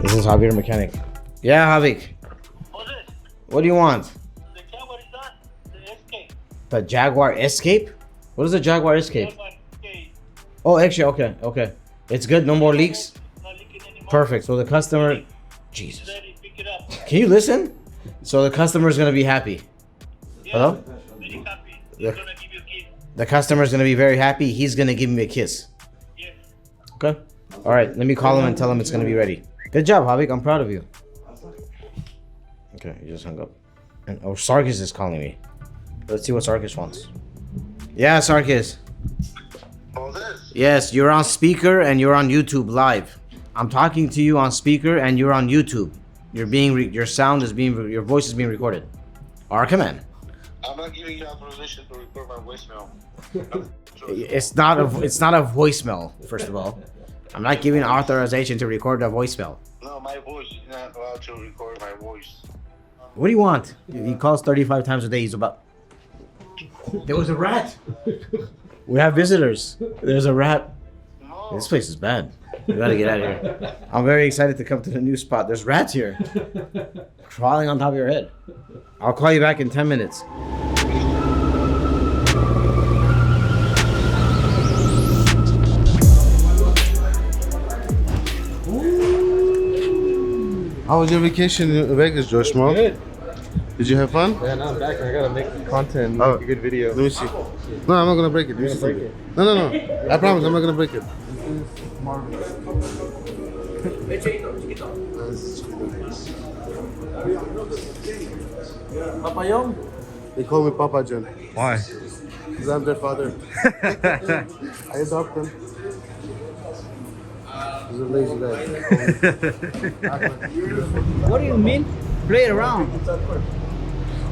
This is Javier Mechanic. Yeah, Javier. What's it? What do you want? The Jaguar is done. The Escape. The Jaguar Escape? What is the Jaguar Escape? Jaguar Escape. Oh, actually, okay. It's good. No more leaks. Not leaking anymore. Perfect. So the customer, Jesus. Ready, pick it up. Can you listen? So the customer is gonna be happy. Yeah, Hello? very happy. Yeah. He's gonna give you a kiss. The customer is gonna be very happy. He's gonna give me a kiss. Yes. Okay. All right. Let me call him and tell him it's gonna be ready. Good job, Javier. I'm proud of you. Okay, you just hung up. And Sarkis is calling me. Let's see what Sarkis wants. Yeah, Sarkis. All this? Yes, you're on speaker and you're on YouTube live. I'm talking to you on speaker and you're on YouTube. Your sound is being, your voice is being recorded. Come in. I'm not giving you authorization to record my voicemail. It's not a voicemail. First of all, I'm not giving authorization to record a voicemail. No, my voice is not allowed to record my voice. What do you want? He calls 35 times a day. He's about. There was a rat. We have visitors. There's a rat. No. This place is bad. We gotta get out of here. I'm very excited to come to the new spot. There's rats here. Crawling on top of your head. I'll call you back in 10 minutes. How was your vacation in Vegas, Josh? Mo? Good. Did you have fun? Yeah, now I'm back. I gotta make content, Oh. make a good video. Let me see. No, I'm not gonna break it. You're gonna break it. No. I promise, I'm not gonna break it. Papayón? They call me Papa John Why? because I'm their father. I adopt them. He's a lazy guy. What do you mean? Play it around.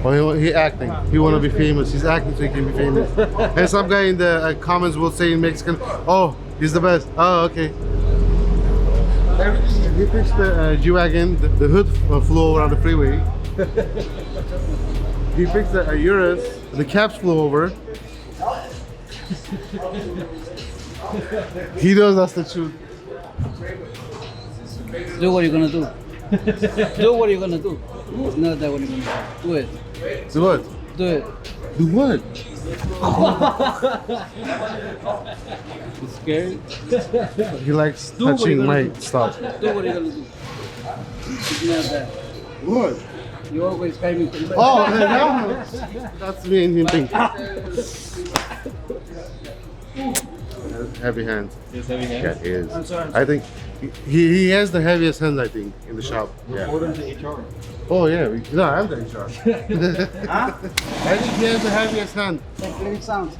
Well, he acting. He wanna be famous. He's acting so he can be famous. And some guy in the comments will say in Mexican, "Oh, he's the best." Oh, okay. He fixed the G-Wagon. The hood flew over on the freeway. He fixed the Urus. The caps flew over. He knows that's the truth. Do what you're gonna do. Do what you're gonna do. It's not that what you're gonna do. Do it. Do what? Do it. Do what? You scared? He likes Do what touching you're my gonna do. stuff. Do what you're gonna do. It's not that. What? You always pay me. Oh, no. That's me and him think. Heavy hands. It's heavy hands. Yeah, he is. I'm sorry. I think he has the heaviest hands, I think, in the shop. Yeah. Report him to HR. Oh yeah, no, I'm the HR. I think he has the heaviest hand. Let it sound.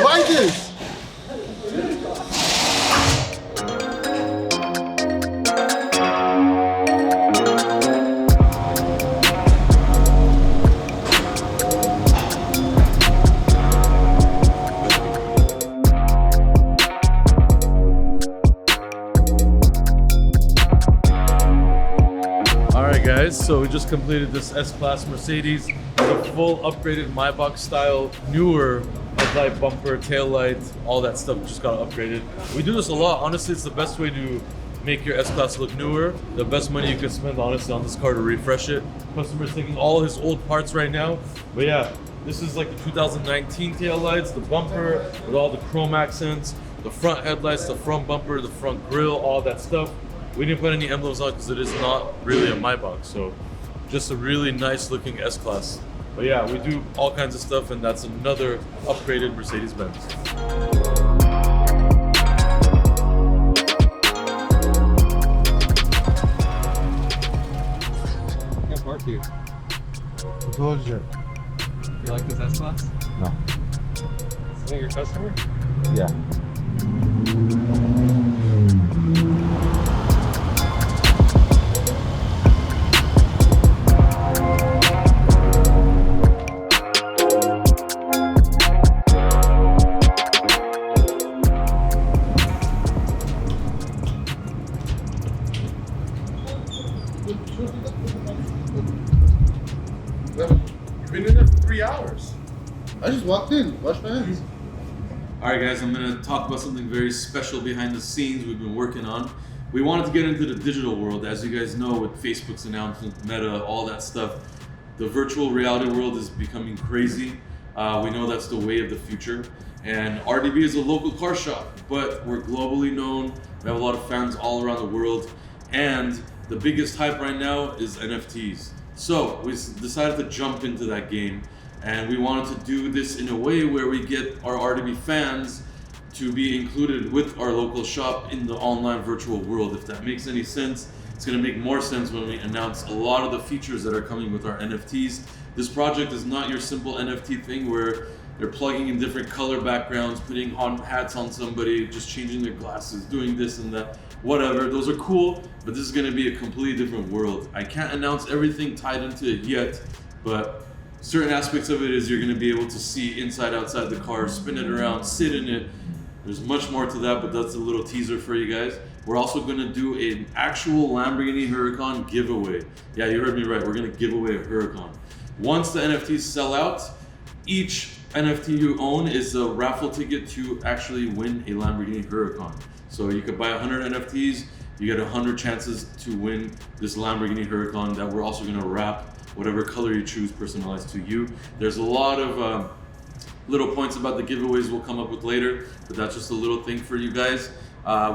Why this? Alright guys, so we just completed this S-Class Mercedes, the full upgraded Maybach style, newer headlight, bumper, tail light, all that stuff just got upgraded. We do this a lot. Honestly, it's the best way to make your S-Class look newer. The best money you could spend, honestly, on this car to refresh it. Customer's taking all his old parts right now. But yeah, this is like the 2019 tail lights, the bumper with all the chrome accents, the front headlights, the front bumper, the front grille, all that stuff. We didn't put any emblems on because it is not really a Maybach, so just a really nice looking S-Class. But yeah, we do all kinds of stuff, and that's another upgraded Mercedes-Benz. Can't park here. I told you. You like this S-Class? No. Isn't it your customer? Yeah. You've been in there for 3 hours. I just walked in, washed my hands. All right, guys, I'm gonna talk about something very special behind the scenes we've been working on. We wanted to get into the digital world. As you guys know, with Facebook's announcement, Meta, all that stuff, the virtual reality world is becoming crazy. We know that's the way of the future. And RDB is a local car shop, but we're globally known. We have a lot of fans all around the world. And the biggest hype right now is NFTs. So we decided to jump into that game. And we wanted to do this in a way where we get our RDB fans to be included with our local shop in the online virtual world. If that makes any sense, it's gonna make more sense when we announce a lot of the features that are coming with our NFTs. This project is not your simple NFT thing where they're plugging in different color backgrounds, putting on hats on somebody, just changing their glasses, doing this and that, whatever. Those are cool, but this is gonna be a completely different world. I can't announce everything tied into it yet, but certain aspects of it is you're going to be able to see inside, outside the car, spin it around, sit in it. There's much more to that, but that's a little teaser for you guys. We're also going to do an actual Lamborghini Huracan giveaway. Yeah, you heard me right. We're going to give away a Huracan. Once the NFTs sell out, each NFT you own is a raffle ticket to actually win a Lamborghini Huracan. So you could buy 100 NFTs, you get 100 chances to win this Lamborghini Huracan that we're also going to wrap whatever color you choose, personalized to you. There's a lot of little points about the giveaways we'll come up with later, but that's just a little thing for you guys.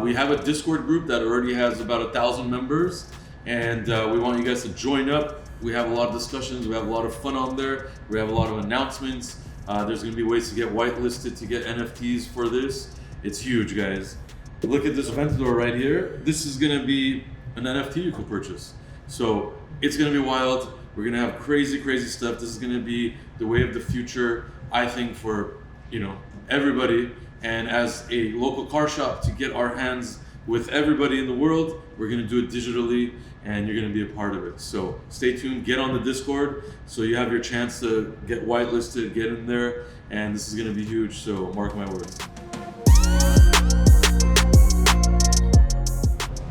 We have a Discord group that already has about 1,000 members, and we want you guys to join up. We have a lot of discussions, we have a lot of fun on there, we have a lot of announcements. There's gonna be ways to get whitelisted to get NFTs for this. It's huge, guys. Look at this Aventador right here. This is gonna be an NFT you can purchase. So it's gonna be wild. We're gonna have crazy, crazy stuff. This is gonna be the way of the future, I think, for everybody. And as a local car shop, to get our hands with everybody in the world, we're gonna do it digitally, and you're gonna be a part of it. So stay tuned, get on the Discord, so you have your chance to get whitelisted, get in there, and this is gonna be huge. So mark my words.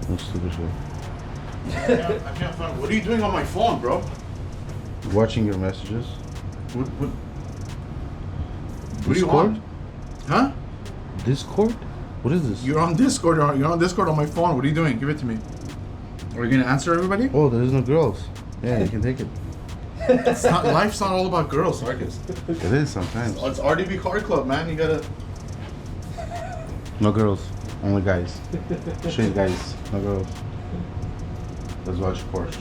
That's stupid shit. I can't find. What are you doing on my phone, bro? Watching your messages. What do you want? Huh? Discord? What is this? You're on Discord. You're on Discord on my phone. What are you doing? Give it to me. Are you gonna answer everybody? Oh, there's no girls. Yeah, you can take it. It's not, life's not all about girls, Sarkis. It is sometimes. It's RDB Car Club, man. You gotta. No girls, only guys. Straight guys, no girls. Let's watch Porsche.